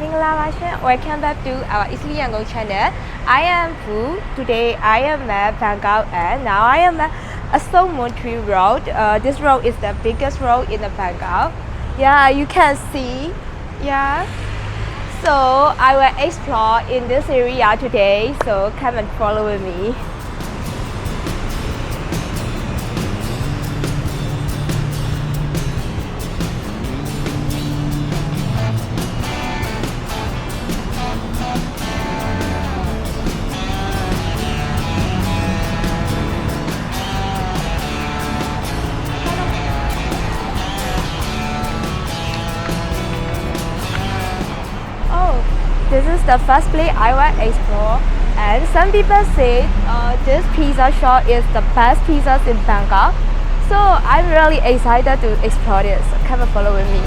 Welcome back to our Easily Yangon channel. I am Phoo. Today I am at Bangkok and now I am at Asok Montri Road. This road is the biggest road in the Bangkok. Yeah, you can see. Yeah. So I will explore in this area today. So come and follow with me. This is the first place I will explore, and some people say this pizza shop is the best pizzas in Bangkok. So I'm really excited to explore this. Come and follow with me.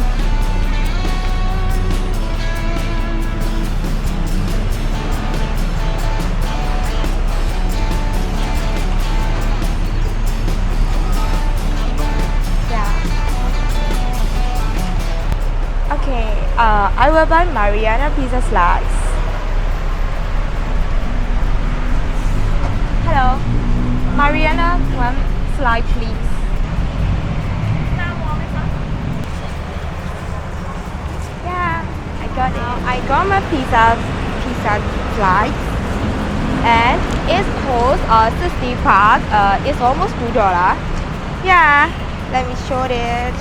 Okay, I will buy Mariana pizza slice. Hello, Mariana, one slice please. Yeah, I got it. I got my pizza slice, and it's cost 60 baht. It's almost $2. Yeah, let me show it.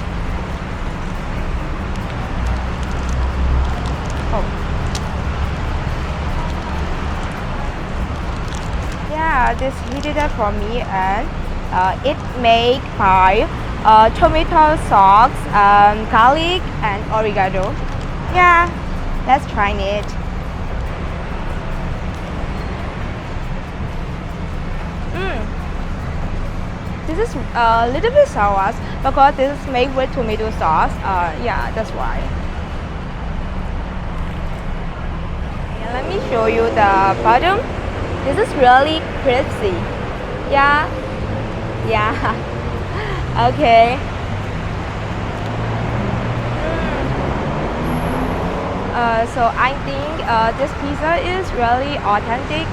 Yeah, this heated up for me, and it made by tomato sauce, garlic and oregano. Yeah, let's try it. This is a little bit sour because this is made with tomato sauce. Yeah, that's why. And let me show you the bottom. This is really crispy. Yeah. Okay. So I think this pizza is really authentic,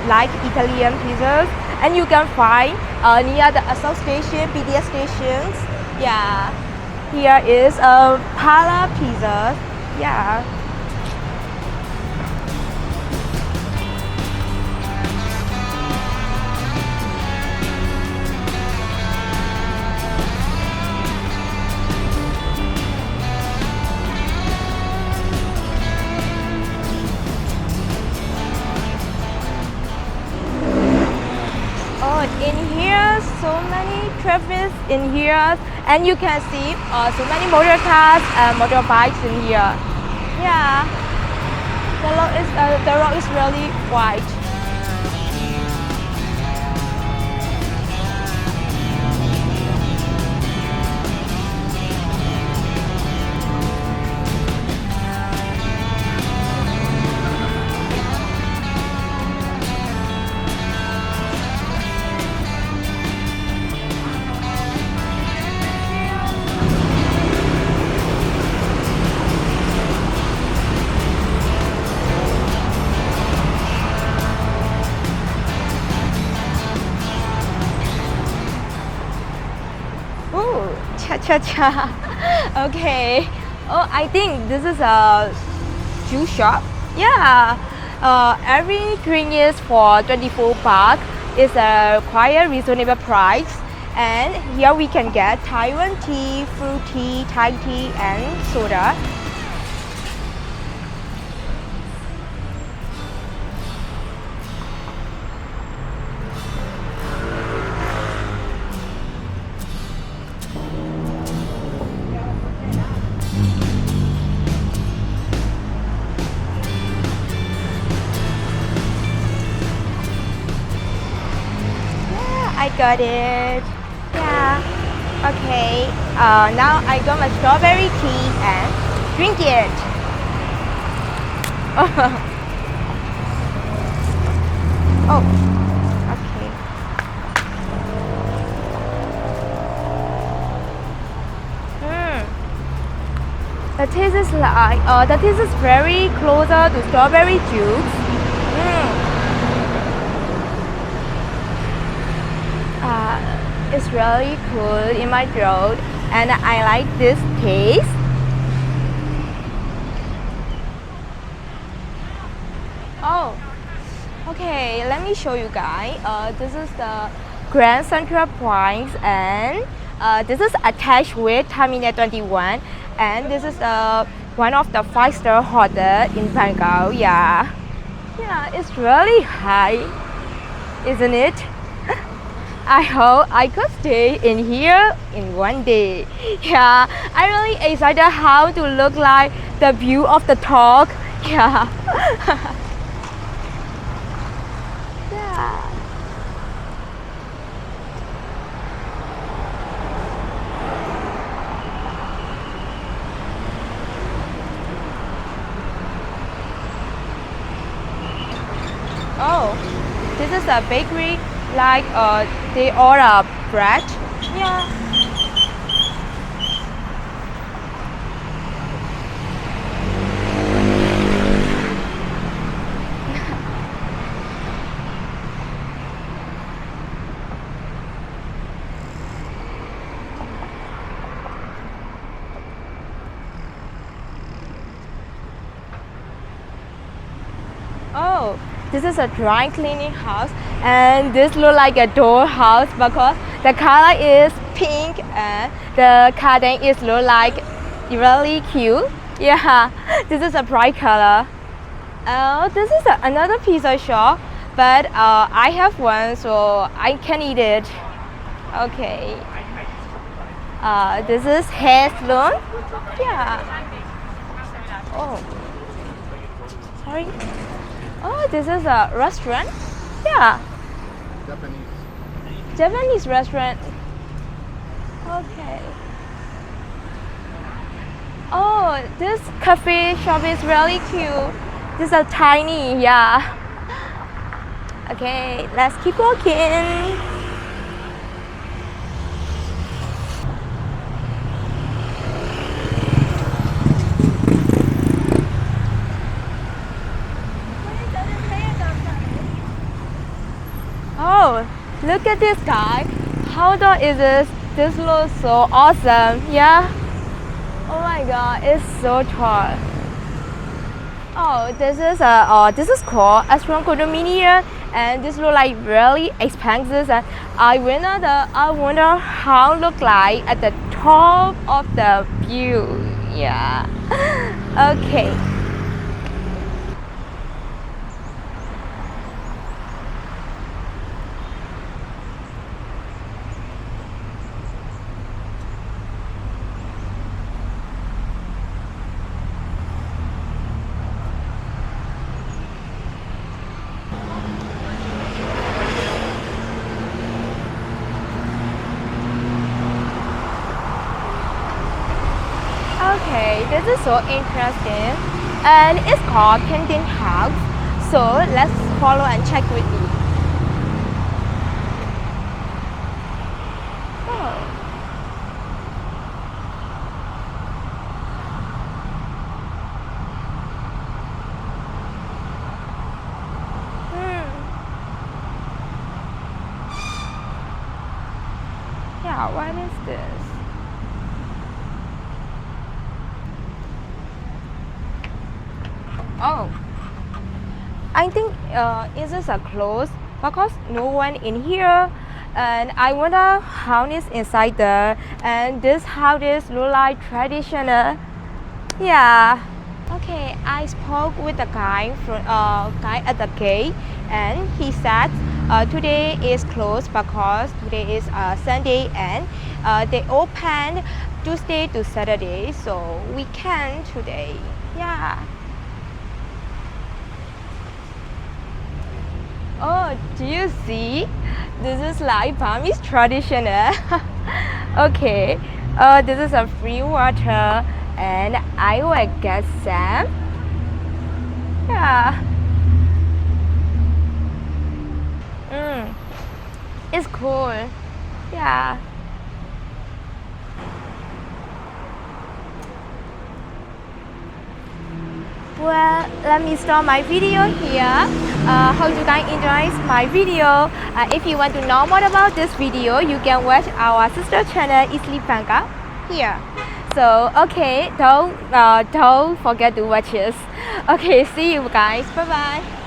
like Italian pizzas, and you can find near the Asok station, BTS stations. Yeah. Here is a Pala pizza. Yeah. In here, so many traffic in here, and you can see so many motor cars and motorbikes in here. Yeah, the road is really wide. Cha. Okay. Oh, I think this is a juice shop. Yeah. Every drink is for 24 baht. It's a quite reasonable price. And here we can get Taiwan tea, fruit tea, Thai tea, and soda. I got it. Yeah. Okay. Now I got my strawberry tea and drink it. Oh. Okay. The taste is like the taste is very closer to strawberry juice. It's really cool in my throat, and I like this taste. Oh, okay. Let me show you guys. This is the Grand Central Point, and this is attached with Terminal 21, and this is one of the 5-star hotel in Bangkok. Yeah, it's really high, isn't it? I hope I could stay in here in one day. Yeah, I'm really excited how to look like the view of the talk. Yeah. Yeah. Oh, this is a bakery, like they order bread. Yeah. Oh, this is a dry cleaning house, and this look like a door house because the color is pink and the curtain is look like really cute. Yeah, this is a bright color. This is another pizza shop, but I have one, so I can eat it. Okay. This is hair salon. Yeah. Oh, sorry. Oh, this is a restaurant. Yeah. Japanese restaurant. Okay. Oh, this cafe shop is really cute. This is tiny. Yeah. Okay, let's keep walking. Oh, look at this guy. How tall is this? This looks so awesome. Yeah. Oh my god, it's so tall. Oh, this is called Asok condominium, and this look like really expensive. And I wonder how look like at the top of the view. Yeah. Okay. Okay, this is so interesting, and it's called Canteen House. So let's follow and check with you. Oh. Yeah, what is this? Oh, I think it is a close because no one in here, and I wonder how it's inside there. And this house is look like traditional. Yeah. Okay, I spoke with the guy at the gate, and he said today is closed because today is Sunday, and they open Tuesday to Saturday, so we can today. Yeah. Oh, do you see? This is like Burmese traditional. Okay, this is a free water, and I will get some. Yeah. It's cool. Yeah. Well, let me start my video here. Hope you guys enjoy my video. If you want to know more about this video, you can watch our sister channel Easily Bangkok here. So okay, don't forget to watch us. Okay, see you guys. Bye bye.